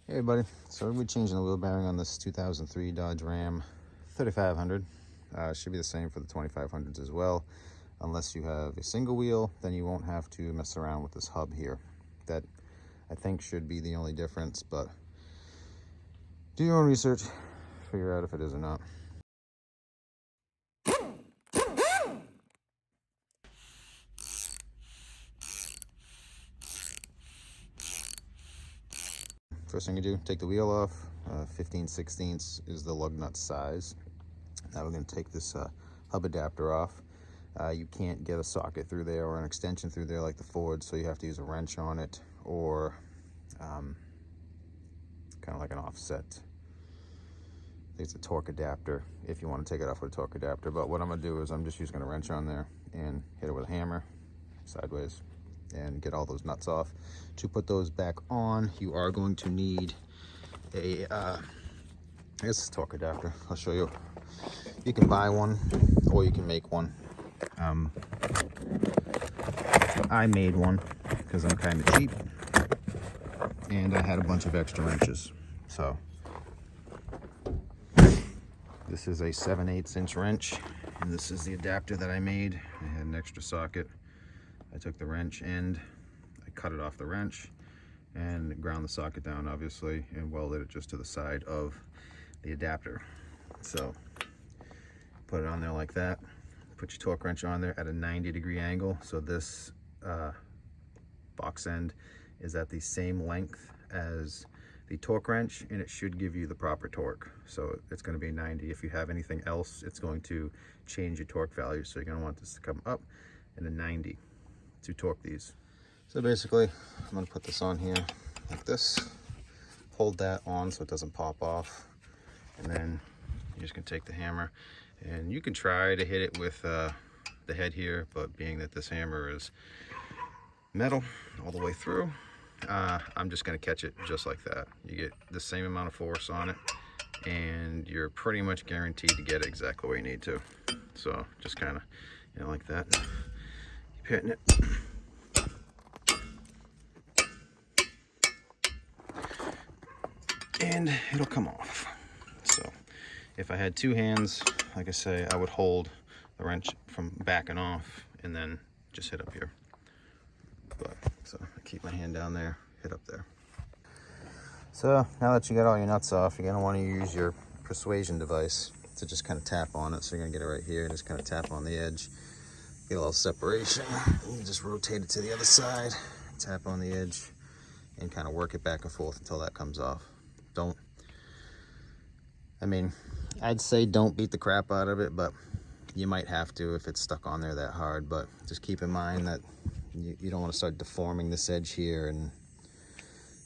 Hey everybody, so we're changing the wheel bearing on this 2003 Dodge Ram 3500. Should be the same for the 2500s as well. Unless you have a single wheel, then you won't have to mess around with this hub here. That I think should be the only difference, but do your own research, figure out if it is or not. First thing you do, take the wheel off. 15/16 is the lug nut size. Now we're going to take this hub adapter off. You can't get a socket through there or an extension through there like the Ford, so you have to use a wrench on it or kind of like an offset. I think it's a torque adapter if you want to take it off with a torque adapter. But what I'm going to do is I'm just using a wrench on there and hit it with a hammer sideways and get all those nuts off. To put those back on, you are going to need a I guess it's a torque adapter. I'll show you. You can buy one or you can make one. I made one because I'm kind of cheap and I had a bunch of extra wrenches. So this is a 7/8 inch wrench and this is the adapter that I made. I had an extra socket. I took the wrench end, I cut it off the wrench and ground the socket down obviously and welded it just to the side of the adapter. So put it on there like that. Put your torque wrench on there at a 90-degree angle. So this box end is at the same length as the torque wrench and it should give you the proper torque. So it's going to be 90. If you have anything else, it's going to change your torque value. So you're going to want this to come up in a 90 to torque these. So basically, I'm going to put this on here like this. Hold that on so it doesn't pop off. And then you're just going to take the hammer. And you can try to hit it with the head here, but being that this hammer is metal all the way through, I'm just going to catch it just like that. You get the same amount of force on it, and you're pretty much guaranteed to get it exactly where you need to. So just kind of, like that. Keep hitting it. And it'll come off. So if I had two hands, like I say, I would hold the wrench from backing off and then just hit up here. But so I keep my hand down there, hit up there. So now that you got all your nuts off, you're gonna want to use your persuasion device to just kind of tap on it. So you're gonna get it right here, just kind of tap on the edge, get a little separation. You just rotate it to the other side, tap on the edge, and kind of work it back and forth until that comes off. I'd say don't beat the crap out of it, but you might have to if it's stuck on there that hard. But just keep in mind that you don't want to start deforming this edge here and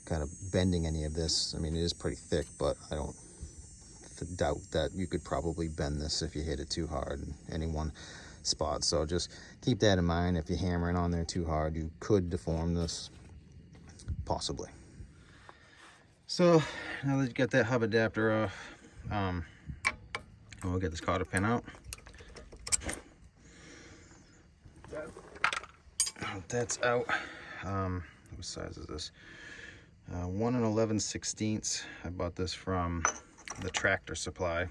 kind of bending any of this. I mean, it is pretty thick, but I don't doubt that you could probably bend this if you hit it too hard in any one spot. So just keep that in mind. If you're hammering on there too hard, you could deform this, possibly. So now that you got that hub adapter off, we'll get this cotter pin out. That's out. What size is this? 1 11/16. I bought this from the Tractor Supply,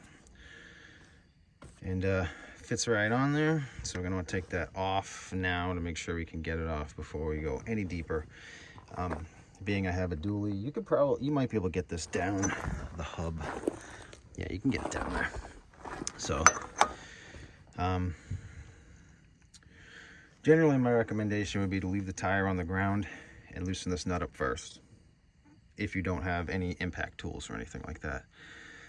and fits right on there. So we're gonna want to take that off now to make sure we can get it off before we go any deeper. Being I have a dually, you might be able to get this down the hub. Yeah, you can get it down there. So generally my recommendation would be to leave the tire on the ground and loosen this nut up first if you don't have any impact tools or anything like that.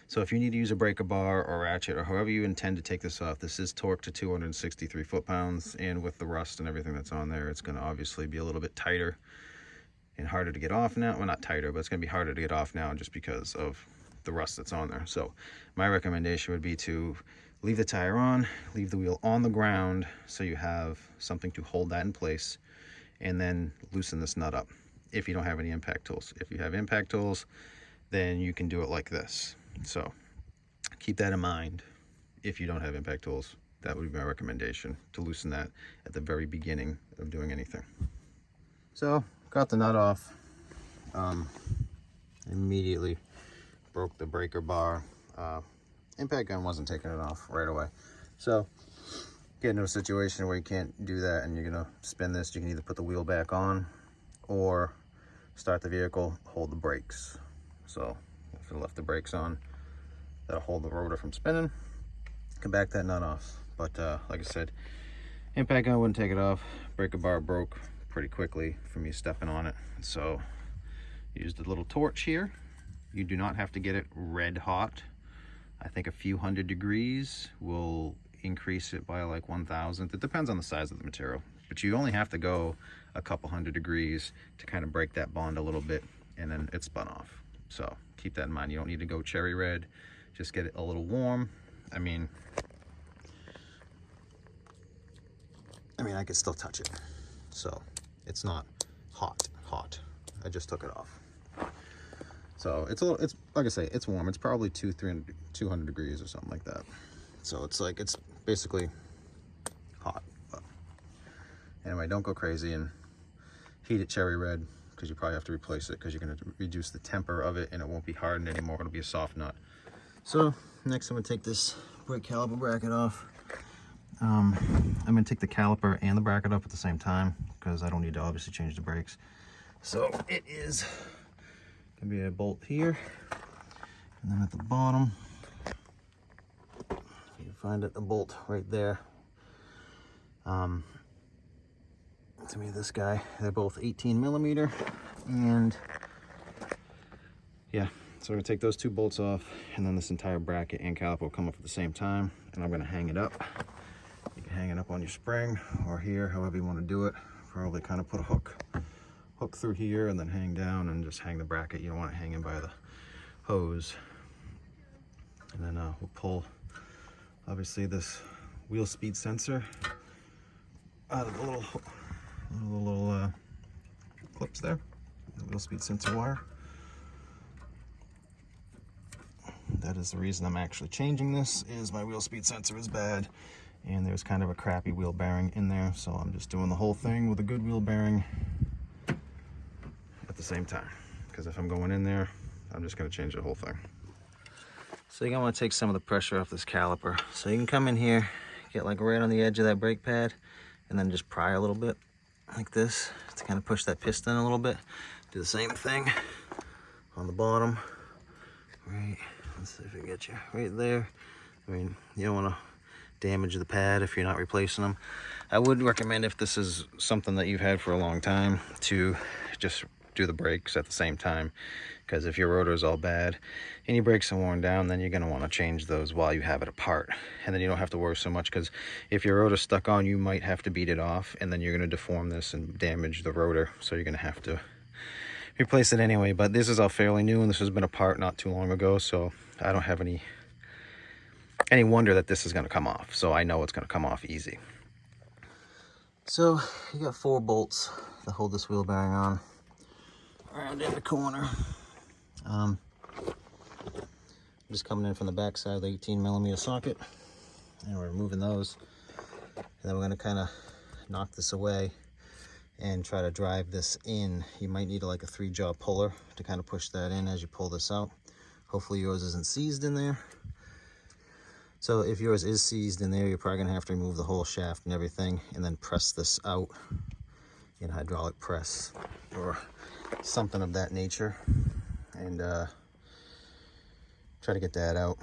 So if you need to use a breaker bar or ratchet or however you intend to take this off, this is torqued to 263 foot-pounds, and with the rust and everything that's on there, it's going to obviously be a little bit tighter and harder to get off now. Well, not tighter, but it's going to be harder to get off now just because of the rust that's on there. So my recommendation would be to leave the tire on, leave the wheel on the ground so you have something to hold that in place, and then loosen this nut up if you don't have any impact tools. If you have impact tools, then you can do it like this. So keep that in mind. If you don't have impact tools, that would be my recommendation, to loosen that at the very beginning of doing anything. So got the nut off. immediately broke the breaker bar. Impact gun wasn't taking it off right away. So get into a situation where you can't do that and you're gonna spin this, you can either put the wheel back on or start the vehicle, hold the brakes. So if you left the brakes on, that'll hold the rotor from spinning. Can back that nut off. But like I said, impact gun wouldn't take it off. Breaker bar broke pretty quickly from me stepping on it. So use the little torch here. You do not have to get it red hot. I think a few hundred degrees will increase it by like 1,000th. It depends on the size of the material, but you only have to go a couple hundred degrees to kind of break that bond a little bit, and then it's spun off. So keep that in mind. You don't need to go cherry red. Just get it a little warm. I mean I could still touch it, so it's not hot. I just took it off. So it's like I say, it's warm. It's probably 200 degrees or something like that. So it's like, it's basically hot. But anyway, don't go crazy and heat it cherry red, because you probably have to replace it, because you're going to reduce the temper of it and it won't be hardened anymore. It'll be a soft nut. So next I'm going to take this brake caliper bracket off. I'm going to take the caliper and the bracket up at the same time, because I don't need to obviously change the brakes. So it is going to be a bolt here, and then at the bottom, you can find it, a bolt right there. To me, this guy, they're both 18 millimeter, and yeah, so we're going to take those two bolts off, and then this entire bracket and caliper will come up at the same time, and I'm going to hang it up. You can hang it up on your spring or here, however you want to do it. Probably kind of put a hook through here and then hang down and just hang the bracket. You don't want it hanging by the hose. And then we'll pull, obviously, this wheel speed sensor out of the little clips there, the wheel speed sensor wire. That is the reason I'm actually changing this, is my wheel speed sensor is bad and there's kind of a crappy wheel bearing in there, so I'm just doing the whole thing with a good wheel bearing at the same time, because if I'm going in there, I'm just going to change the whole thing. So you're going to want to take some of the pressure off this caliper. So you can come in here, get like right on the edge of that brake pad, and then just pry a little bit like this to kind of push that piston a little bit. Do the same thing on the bottom. Right, let's see if we can get you right there. I mean, you don't want to damage the pad if you're not replacing them. I would recommend, if this is something that you've had for a long time, to just do the brakes at the same time, because if your rotor is all bad and your brakes are worn down, then you're going to want to change those while you have it apart, and then you don't have to worry so much, because if your rotor's stuck on, you might have to beat it off, and then you're going to deform this and damage the rotor, so you're going to have to replace it anyway. But this is all fairly new, and this has been apart not too long ago, so I don't have any wonder that this is going to come off. So I know it's going to come off easy. So you got 4 bolts that hold this wheel bearing on around in the corner. I'm just coming in from the back side of the 18 millimeter socket, and we're removing those, and then we're going to kind of knock this away and try to drive this in. You might need like a 3-jaw puller to kind of push that in as you pull this out. Hopefully yours isn't seized in there. So if yours is seized in there, you're probably going to have to remove the whole shaft and everything, and then press this out in hydraulic press or something of that nature, and try to get that out.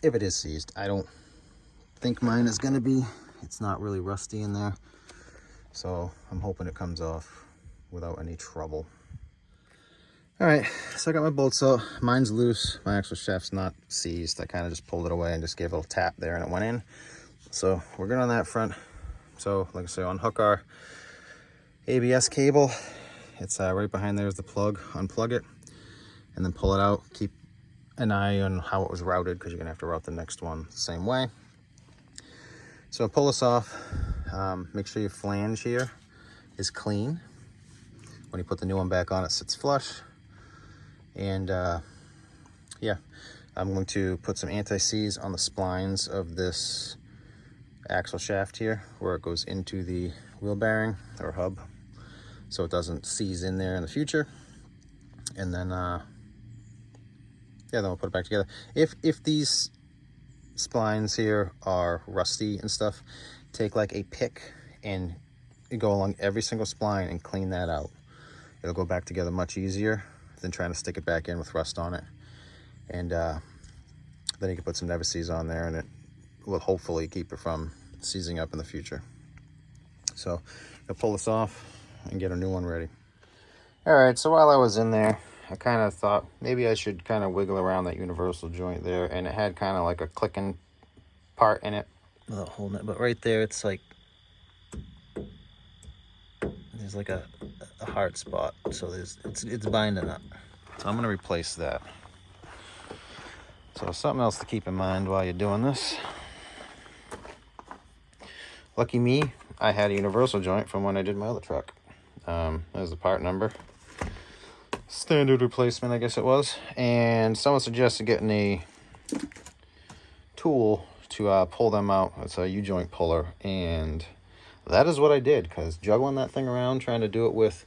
If it is seized, I don't think mine is going to be. It's not really rusty in there, so I'm hoping it comes off without any trouble. All right, so I got my bolts out. Mine's loose. My axle shaft's not seized. I kind of just pulled it away and just gave it a little tap there and it went in. So we're good on that front. So like I say, unhook our ABS cable. It's right behind there is the plug. Unplug it and then pull it out. Keep an eye on how it was routed, because you're gonna have to route the next one the same way. So pull this off. Make sure your flange here is clean. When you put the new one back on, it sits flush. And yeah, I'm going to put some anti-seize on the splines of this axle shaft here, where it goes into the wheel bearing or hub, so it doesn't seize in there in the future. and then yeah, then we'll put it back together. If these splines here are rusty and stuff, take like a pick and go along every single spline and clean that out. It'll go back together much easier than trying to stick it back in with rust on it. And then you can put some never seize on there, and it will hopefully keep it from seizing up in the future. So I'll pull this off and get a new one ready. All right, so while I was in there, I kind of thought maybe I should kind of wiggle around that universal joint there, and it had kind of like a clicking part in it without holding it, but right there it's like there's like a hard spot, so it's binding up. So I'm going to replace that. So something else to keep in mind while you're doing this. Lucky me, I had a universal joint from when I did my other truck. There's the part number. Standard replacement, I guess it was. And someone suggested getting a tool to pull them out. It's a U-joint puller, and that is what I did, because juggling that thing around, trying to do it with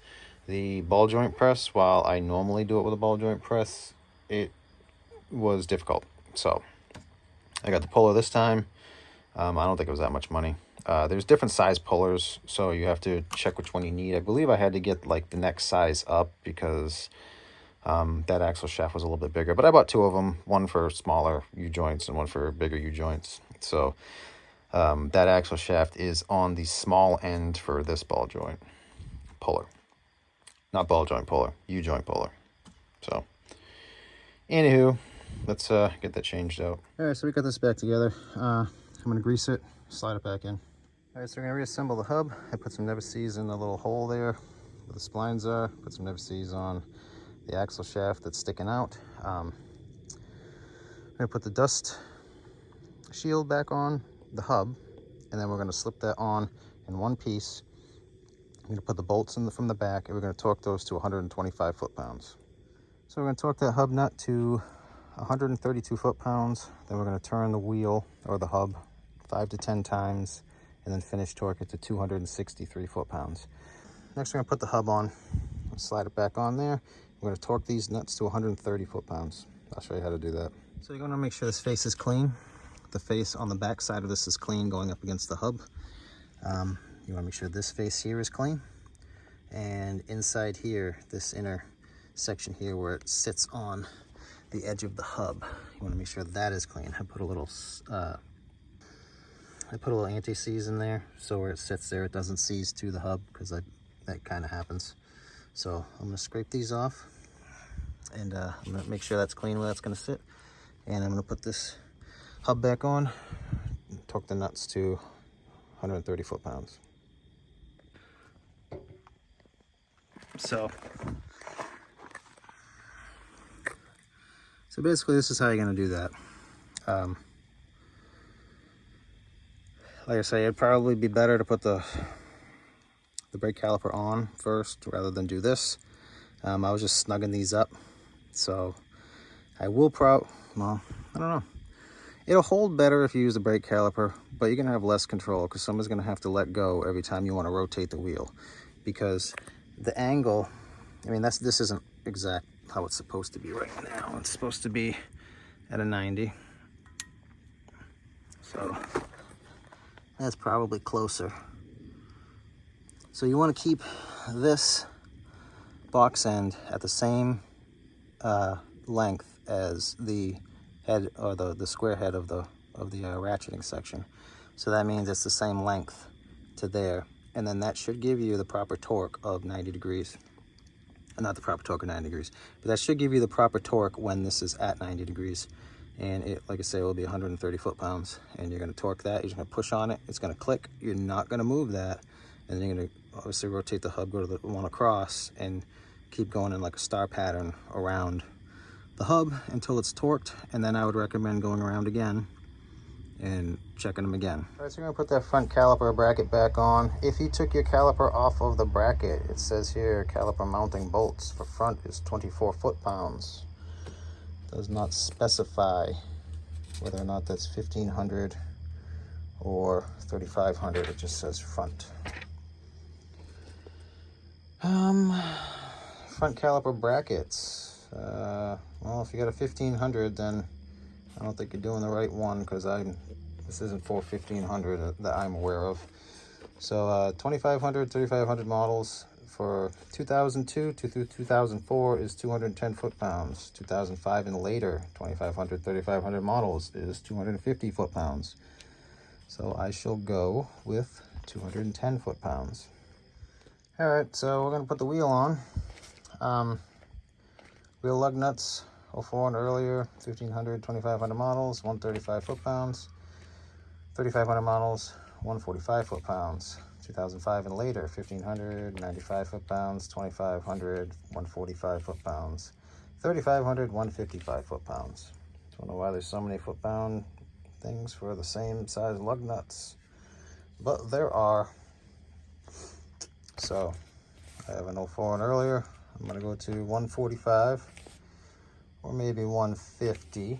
the ball joint press while I normally do it with a ball joint press, it was difficult. So I got the puller this time. I don't think it was that much money. There's different size pullers, so you have to check which one you need. I believe I had to get like the next size up because that axle shaft was a little bit bigger. But I bought two of them, one for smaller U-joints and one for bigger U-joints. So that axle shaft is on the small end for this ball joint puller. Not ball joint puller, U-joint puller. So, anywho, let's get that changed out. All right, so we got this back together. I'm going to grease it, slide it back in. All right, so we're going to reassemble the hub. I put some never seize in the little hole there where the splines are. Put some never seize on the axle shaft that's sticking out. I'm going to put the dust shield back on the hub, and then we're going to slip that on in one piece. I'm going to put the bolts in from the back, and we're going to torque those to 125 foot-pounds. So we're going to torque that hub nut to 132 foot-pounds. Then we're going to turn the wheel or the hub 5 to 10 times, and then finish torque it to 263 foot-pounds. Next, we're going to put the hub on, slide it back on there. We're going to torque these nuts to 130 foot-pounds. I'll show you how to do that. So you're going to make sure this face is clean. The face on the back side of this is clean, going up against the hub. You want to make sure this face here is clean, and inside here, this inner section here where it sits on the edge of the hub, you want to make sure that is clean. I put a little anti-seize in there, so where it sits there, it doesn't seize to the hub, because that kind of happens. So I'm going to scrape these off, and I'm going to make sure that's clean where that's going to sit. And I'm going to put this hub back on, torque the nuts to 130 foot-pounds. So basically this is how you're going to do that. Like I say, it'd probably be better to put the brake caliper on first rather than do this. I was just snugging these up, so I will well, I don't know. It'll hold better if you use the brake caliper, but you're going to have less control because someone's going to have to let go every time you want to rotate the wheel, because the angle, I mean, this isn't exact how it's supposed to be right now. It's supposed to be at a 90. So that's probably closer. So you want to keep this box end at the same length as the head, or the square head of the ratcheting section. So that means it's the same length to there, and then that should give you the proper torque of 90 degrees. Not the proper torque of 90 degrees, but that should give you the proper torque when this is at 90 degrees. And it, like I say, will be 130 foot-pounds. And you're going to torque that. You're just going to push on it. It's going to click. You're not going to move that. And then you're going to obviously rotate the hub, go to the one across, and keep going in like a star pattern around the hub until it's torqued. And then I would recommend going around again and checking them again. All right, so you're gonna put that front caliper bracket back on. If you took your caliper off of the bracket, it says here caliper mounting bolts for front is 24 foot-pounds. Does not specify whether or not that's 1500 or 3500. It just says front. front caliper brackets. Well, if you got a 1500, then I don't think you're doing the right one, because this isn't for 1500 that I'm aware of. So 2500, 3500 models for 2002 to 2004 is 210 foot-pounds. 2005 and later, 2500, 3500 models is 250 foot-pounds. So I shall go with 210 foot-pounds. All right, so we're gonna put the wheel on. Wheel lug nuts, 04 and earlier, 1500, 2500 models, 135 foot-pounds. 3500 models, 145 foot-pounds. 2005 and later, 1500, 95 foot-pounds, 2500, 145 foot-pounds. 3500, 155 foot-pounds. Don't know why there's so many foot-pound things for the same size lug nuts, but there are. So I have an 04 and earlier. I'm gonna go to 145 or maybe 150,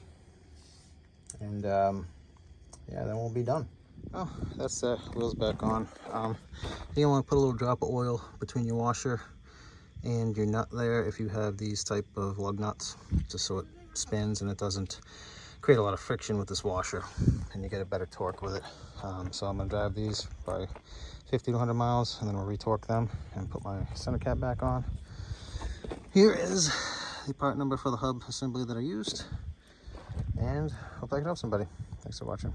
and yeah, then we'll be done. Oh, that's the wheels back on. You want to put a little drop of oil between your washer and your nut there if you have these type of lug nuts, just so it spins and it doesn't create a lot of friction with this washer, and you get a better torque with it. So I'm gonna drive these probably 50 to 100 miles, and then we'll retorque them and put my center cap back on. Here is the part number for the hub assembly that I used, and hope I can help somebody. Thanks for watching.